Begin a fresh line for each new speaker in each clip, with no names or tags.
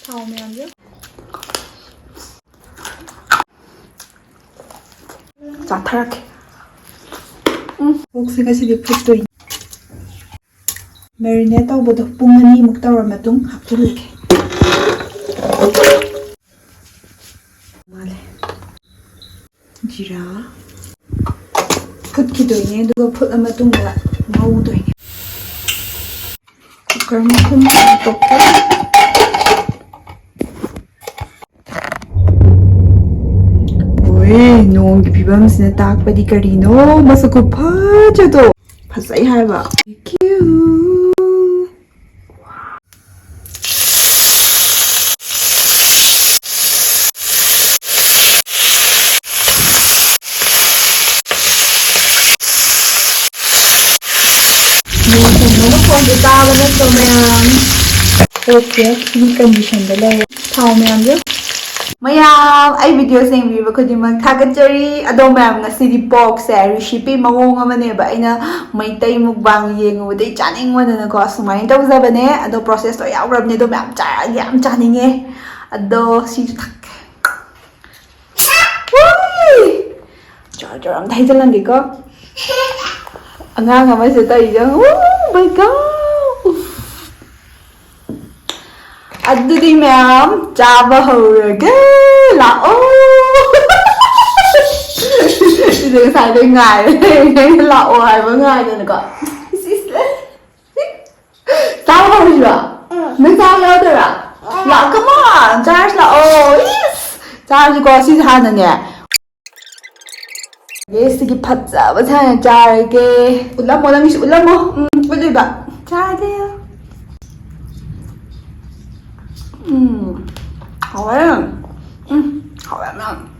ꯊꯥꯎ ꯃꯌꯥꯝꯁꯦ ꯆꯥꯊꯔꯛꯀꯦ ꯑꯣꯛꯁꯦ ꯉꯁꯤꯗꯤ ꯐꯨꯠꯇꯣꯏꯅꯤ ꯃꯦꯔꯤꯅꯦꯠ ꯇꯧꯕꯗꯣ ꯄꯨꯡ 2ꯃꯨꯛ ꯇꯧꯔ ꯃꯇꯨꯡ ꯍꯥꯞꯆꯤꯜꯂꯒꯦ ꯃꯥꯜꯂꯦ ꯖꯤꯔꯥ ꯐꯨꯠꯈꯤꯗꯣꯏꯅꯦ ꯑꯗꯨꯒ ꯐꯨꯠꯂ ꯃꯇꯨꯡꯗ ꯉꯧꯗꯣꯏꯅꯦ ꯀꯨꯀꯔ ꯃꯈꯨꯝ ꯍꯥꯡꯇꯣꯛꯀꯦ ꯅꯣꯡꯒꯤ ꯐꯤꯕꯝꯁꯤꯅ ꯇꯥꯛꯄꯗꯤ ꯀꯔꯤꯅꯣ ꯃꯁꯛ ꯈꯨꯐꯖꯗꯣ ꯐꯖꯩ ꯍꯥꯏꯕ ꯅꯣꯡ ꯃꯈꯣꯟꯁꯦ ꯇꯥꯕ ꯅꯠꯇ꯭ꯔꯣ ꯃꯌꯥꯝ ꯑꯣꯀꯦ ꯁꯤꯒꯤ ꯀꯟꯗꯤꯁꯟꯗ ꯂꯩꯔꯦ ꯊꯥꯎ ꯃꯌꯥꯝꯁꯦ ꯃꯌꯥꯝ ꯑꯩ ꯚꯤꯗꯤꯑꯣ ꯌꯦꯡꯕꯤꯕ ꯈꯨꯗꯤꯡꯃꯛ ꯊꯥꯒꯠꯆꯔꯤ ꯑꯗꯣ ꯃꯌꯥꯝ ꯉꯁꯤꯗꯤ ꯄꯣꯛꯁꯦ ꯔꯤꯁꯤꯄꯤ ꯃꯑꯣꯡ ꯑꯃꯅꯦꯕ ꯑꯩꯅ ꯃꯩꯇꯩ ꯃꯨꯛꯕꯥꯡ ꯌꯦꯡꯉꯨꯕꯗꯩ ꯆꯥꯅꯤꯡꯕꯗꯅꯀꯣ ꯁꯨꯃꯥꯏꯅ ꯇꯧꯖꯕꯅꯦ ꯑꯗꯣ ꯄ꯭ꯔꯣꯁꯦꯁꯇꯣ ꯌꯥꯎꯈ꯭ꯔꯕꯅꯦ ꯑꯗꯣ ꯃꯌꯥꯝ ꯆꯥꯔꯛꯑꯒꯦ ꯌꯥꯝ ꯆꯥꯅꯤꯡꯉꯦ ꯑꯗꯣ ꯁꯤꯁꯨ ꯊꯛꯀꯦ ꯖꯣꯔ ꯖꯣꯔ ꯑꯝꯇ ꯍꯩꯖꯤꯜꯂꯝꯒꯦꯀꯣ ꯑꯉꯥꯡ ꯑꯃꯁꯦ ꯇꯧꯔꯤꯁꯦ ꯃꯥꯏ ꯒꯣꯗ ꯑꯗꯨꯗꯤ ꯃꯌꯥꯝ ꯆꯥꯕ ꯍꯧꯔꯒꯦ ꯂꯥꯛꯑꯣ ꯁꯤꯁꯦ ꯉꯁꯥꯏꯗꯩ ꯉꯥꯏꯔꯦ ꯑꯩꯅ ꯂꯥꯛꯑꯣ ꯍꯥꯏꯕ ꯉꯥꯏꯗꯅꯀꯣ ꯆꯥꯕ ꯍꯧꯔꯁꯤꯔꯣ ꯅꯪ ꯆꯥꯕ ꯌꯥꯎꯗꯣꯏꯔꯥ ꯂꯥꯛꯑꯣ ꯀꯃꯣꯟ ꯆꯥꯔꯁꯤ ꯂꯥꯛꯑꯣ ꯆꯥꯔꯁꯤꯀꯣ ꯁꯤꯁꯦ ꯍꯥꯟꯅꯅꯦ ꯁꯤꯒꯤ ꯐꯖꯕꯁꯦ ꯍꯥꯟꯅ ꯆꯥꯔꯒꯦ ꯎꯠꯂꯝꯃꯣ ꯅꯪꯒꯤꯁꯨ ꯎꯠꯂꯝꯃꯣ ꯎꯠꯂꯤꯕ ꯆꯥꯔꯒꯦ 하와이 하와이면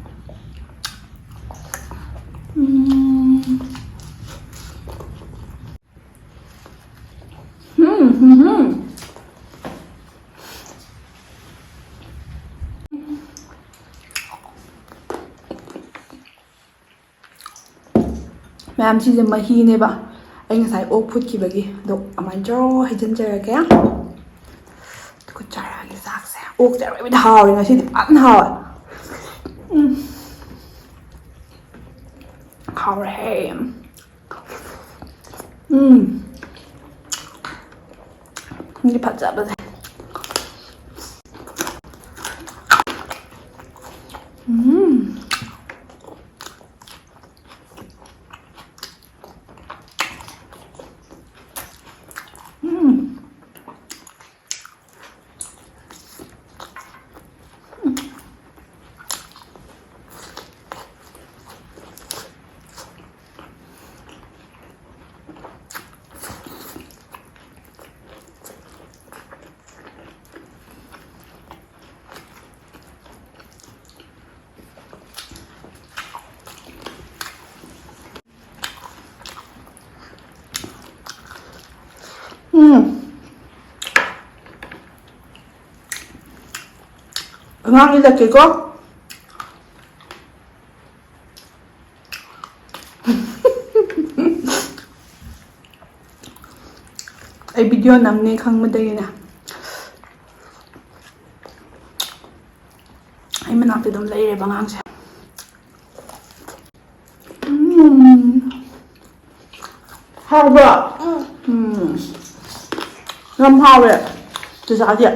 ꯃꯌꯥꯝ ꯁꯤꯁꯦ ꯃꯍꯤꯅꯦꯕ ꯑꯩ ꯉꯁꯥꯏ ꯑꯣꯛ ꯐꯨꯠꯈꯤꯕꯒꯤ ꯑꯗꯣ ꯑꯗꯨꯃꯥꯏꯅ ꯖꯔꯣ ꯍꯩꯖꯤꯟꯖꯔꯒꯦ ꯑꯗꯨꯒ ꯆꯥꯔꯛꯑꯒꯦ ꯆꯥꯛꯁꯦ ꯑꯣꯛꯁꯦ ꯑꯔꯣꯏꯕꯤꯗ ꯍꯥꯎꯔꯦ ꯉꯁꯤꯗꯤ ꯐꯖꯅ ꯍꯥꯎꯋꯦ 하울해 이게 바짝바짝 응앙이다 이거? ꯑꯩ ꯚꯤꯗꯤꯑꯣ ꯅꯝꯅꯤ ꯈꯪꯕꯗꯒꯤꯅꯦ ꯑꯩ ꯃꯅꯥꯛꯇ ꯑꯗꯨꯝ ꯂꯩꯔꯦꯕ ꯑꯉꯥꯡꯁꯦ 하우야 ꯌꯥꯝ ꯍꯥꯎꯋꯦ ꯆꯨꯖꯥꯛꯁꯦ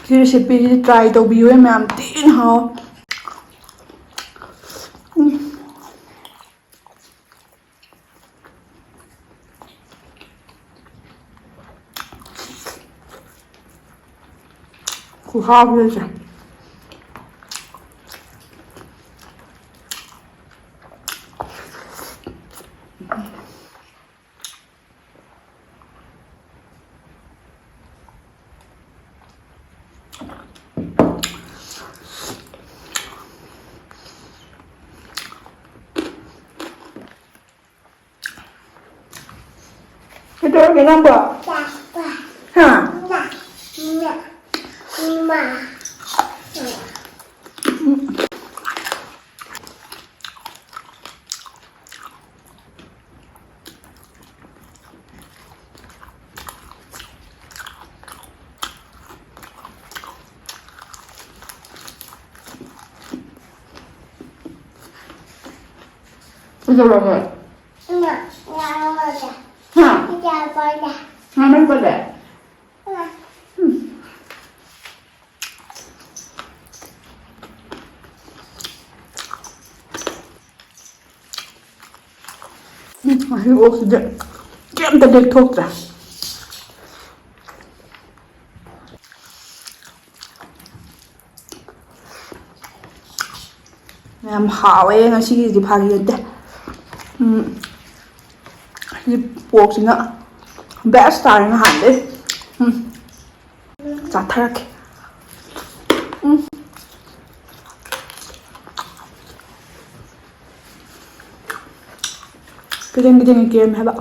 ꯁꯤ ꯔꯦꯁꯤꯄꯤꯁꯤ ꯇ꯭ꯔꯥꯏ ꯇꯧꯕꯤꯌꯨ ꯃꯌꯥꯝ ꯊꯤꯅ ꯍꯥꯎ 구하고자 itu kenapa? Hah? 그러면
엄마, 나 먹자.
하
이제 먹자.
하면 그래.
엄마.
이거 진짜 깜짝 лек톡자. ꯌꯥꯝ ꯍꯥꯎꯋꯦ ꯉꯁꯤꯒꯤꯗꯤ ꯐꯥꯒꯤꯗꯦ ꯁꯤ ꯄꯣꯛꯁꯤꯅ ꯕꯦꯁ ꯇꯥꯔꯦ ꯅꯍꯥꯟꯗꯩ ꯆꯥꯊꯔꯛꯀꯦ 그댕기댕이 게임 해봐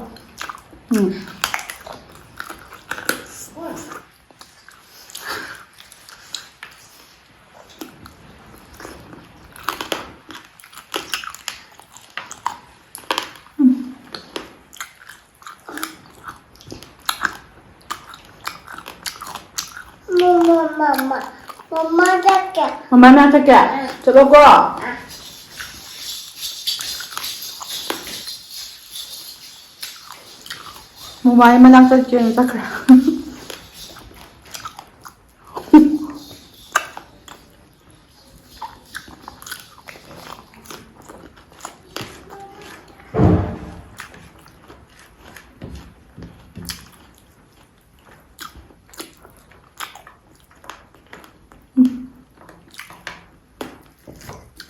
엄마 잡게.
엄마는 할게 저거 거 뭐 많이 만난 거 딱 그래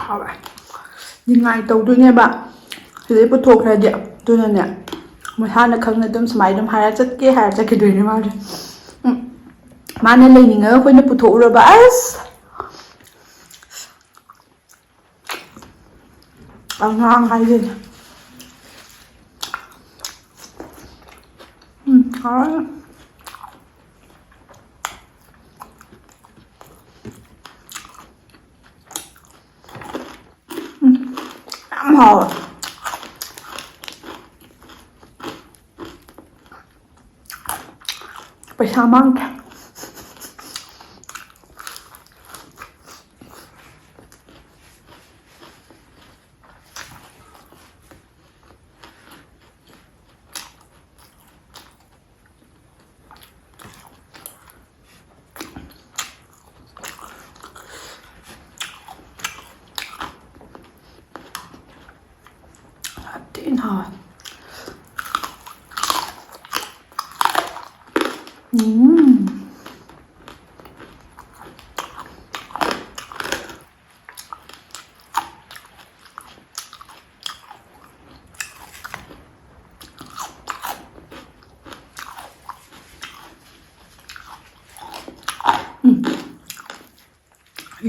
하와 ꯅꯤꯡꯉꯥꯏ ꯇꯧꯗꯣꯏꯅꯦꯕ ꯁꯤꯗꯩ ꯄꯨꯊꯣꯛꯈ꯭ꯔꯗꯤ ꯑꯗꯨꯅꯅꯦ ꯃꯁꯥꯅ ꯈꯪꯅ ꯑꯗꯨꯝ ꯁꯨꯃꯥꯏꯅ ꯑꯗꯨꯝ ꯍꯥꯏꯔ ꯆꯠꯀꯦ ꯍꯥꯏꯔ ꯆꯠꯈꯤꯗꯣꯏꯅꯦ ꯃꯥꯁꯦ ꯃꯥꯅ ꯂꯩꯅꯤꯡꯉꯒ ꯑꯩꯈꯣꯏꯅ ꯄꯨꯊꯣꯛꯎꯔꯕ ꯑꯁ ꯑꯉꯥꯡ ꯍꯥꯏꯁꯤꯅꯦ ꯍꯥꯎꯔꯦ ꯌꯥꯝ ꯍꯥꯎꯋꯦ ꯄꯩꯁꯥ ꯃꯥꯡꯗ꯭ꯔꯦ ꯊꯤꯅ ꯍꯥꯎꯋꯦ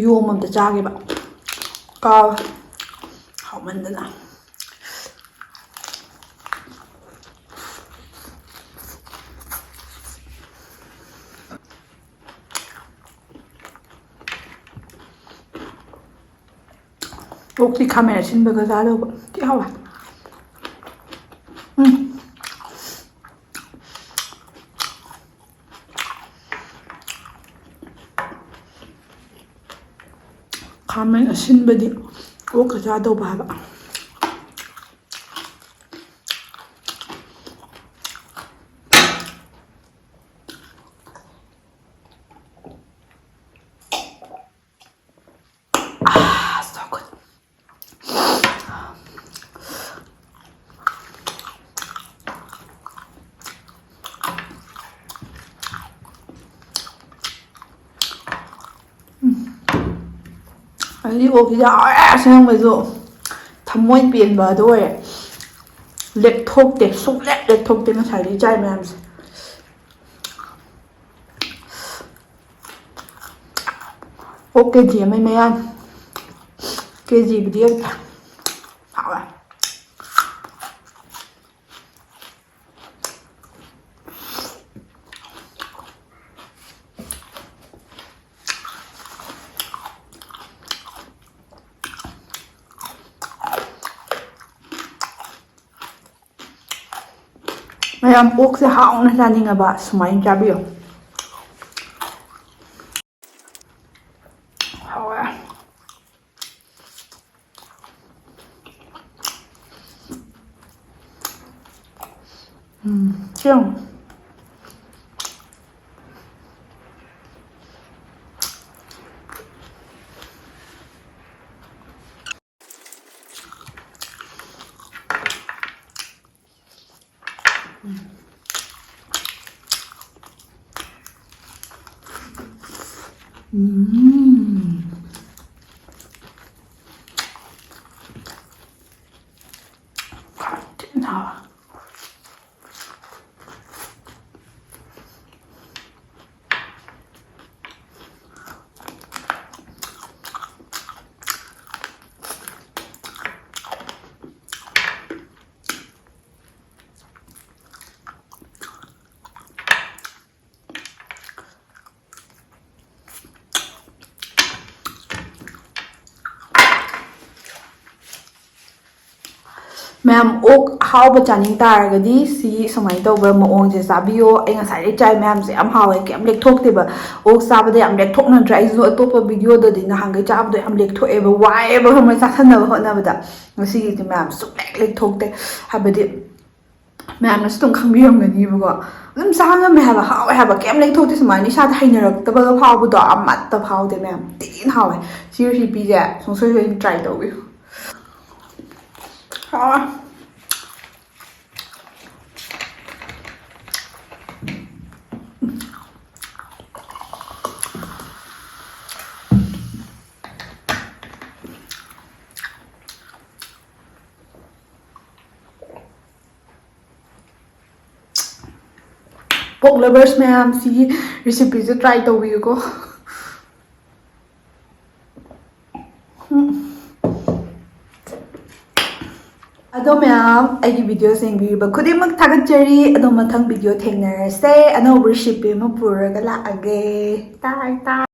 ꯌꯣꯝ ꯑꯝꯇ ꯆꯥꯒꯦꯕ ꯀꯥꯎꯋꯦ ꯍꯥꯎꯃꯟꯗꯅ ꯑꯣꯛꯇꯤ ꯈꯥꯃꯦꯟ ꯑꯁꯤꯟꯕꯒ ꯆꯥꯗꯧꯕ ꯊꯤ ꯍꯥꯎꯋꯦ ꯈꯥꯃꯦꯟ ꯑꯁꯤꯟꯕꯗꯤ ꯑꯣꯛꯀ ꯆꯥꯗꯧꯕ ꯍꯥꯏꯕ so good. ꯑꯩꯗꯤ ꯑꯣꯛꯁꯤꯗ ꯍꯥꯎꯔꯦ ꯑꯁꯦꯡꯕꯁꯨ ꯊꯃꯣꯏ ꯄꯦꯟꯕ ꯑꯗꯨ ꯑꯣꯏꯔꯦ ꯂꯦꯞꯊꯣꯛꯇꯦ ꯂꯦꯞꯊꯣꯛꯇꯦ ꯉꯁꯥꯏꯗꯒꯤ ꯆꯥꯏ ꯃꯌꯥꯝꯁꯦ ꯑꯣꯛ ꯀꯦꯖꯤ ꯑꯃꯒꯤ ꯃꯌꯥ ꯀꯦꯖꯤꯕꯨꯗꯤ ꯌꯧꯗꯦ ꯍꯥꯎꯋꯦ ꯃꯌꯥꯝ ꯑꯣꯛꯁꯦ ꯍꯥꯎꯅ ꯆꯥꯅꯤꯡꯉꯕ ꯁꯨꯃꯥꯏꯅ ꯆꯥꯕꯤꯌꯨ ꯍꯥꯎꯋꯦ ꯆꯤꯡ 나 ꯃꯌꯥꯝ ꯑꯣꯛ ꯑꯍꯥꯎꯕ ꯆꯥꯅꯤꯡ ꯇꯥꯔꯒꯗꯤ ꯁꯤ ꯁꯨꯃꯥꯏꯅ ꯇꯧꯕ ꯃꯑꯣꯡꯁꯦ ꯆꯥꯕꯤꯌꯣ ꯑꯩ ꯉꯁꯥꯏꯗꯩ ꯆꯥꯏ ꯃꯌꯥꯝꯁꯦ ꯌꯥꯝ ꯍꯥꯎꯋꯦ ꯀꯩꯝ ꯂꯦꯛꯊꯣꯛꯇꯦꯕ ꯑꯣꯛ ꯆꯥꯕꯗ ꯌꯥꯝ ꯂꯦꯛꯊꯣꯛꯅꯗ꯭ꯔꯥ ꯑꯩꯁꯨ ꯑꯇꯣꯞꯄ ꯚꯤꯗꯤꯑꯣꯗꯗꯤ ꯅꯍꯥꯟꯒꯩ ꯆꯥꯕꯗꯣ ꯌꯥꯝ ꯂꯦꯛꯊꯣꯛꯑꯦꯕ ꯋꯥꯏꯑꯦꯕ ꯈꯪꯕ꯭ꯔꯥ ꯆꯥꯁꯟꯅꯕ ꯍꯣꯠꯅꯕꯗ ꯉꯁꯤꯒꯤꯗꯤ ꯃꯌꯥꯝ ꯁꯨꯡꯂꯦꯛ ꯂꯦꯛꯊꯣꯛꯇꯦ ꯍꯥꯏꯕꯗꯤ ꯃꯌꯥꯝꯅꯁꯨ ꯑꯗꯨꯝ ꯈꯪꯕꯤꯔꯝꯒꯅꯤꯕꯀꯣ ꯑꯗꯨꯝ ꯆꯥ ꯉꯝꯃꯦ ꯍꯥꯏꯕ ꯍꯥꯎꯋꯦ ꯍꯥꯏꯕ ꯀꯩꯝ ꯂꯦꯛꯊꯣꯛꯇꯦ ꯁꯨꯃꯥꯏꯅ ꯏꯁꯥꯗ ꯍꯩꯅꯔꯛꯇꯕꯒ ꯐꯥꯎꯕꯗꯣ ꯑꯃꯠꯇ ꯐꯥꯎꯗꯦ ꯃꯌꯥꯝ ꯊꯤꯅ ꯍꯥꯎꯋꯦ ꯁꯤ ꯔꯦꯁꯤꯄꯤꯁꯦ ꯁꯨꯡꯁꯣꯏ ꯁꯣꯏꯗꯅ ꯇ꯭ꯔꯥꯏ ꯇꯧꯕꯤꯌꯨ ꯍꯥꯎꯋꯦ ꯄꯣꯛ ꯂꯚꯔꯁ ꯃꯌꯥꯝ ꯁꯤꯒꯤ ꯔꯦꯁꯤꯄꯤꯁꯦ ꯇ꯭ꯔꯥꯏ ꯇꯧꯕꯤꯌꯨꯀꯣ ꯑꯗꯣ ꯃꯌꯥꯝ ꯑꯩꯒꯤ ꯚꯤꯗꯤꯑꯣꯁ ꯌꯦꯡꯕꯤꯔꯤꯕ ꯈꯨꯗꯤꯡꯃꯛ ꯊꯥꯒꯠꯆꯔꯤ ꯑꯗꯣ ꯃꯊꯪ ꯚꯤꯗꯤꯑꯣ ꯊꯦꯡꯅꯔꯁꯦ ꯑꯅꯧꯕ ꯔꯦꯁꯤꯄꯤ ꯑꯃ ꯄꯨꯔꯒ ꯂꯥꯛꯑꯒꯦ ꯇꯥꯏ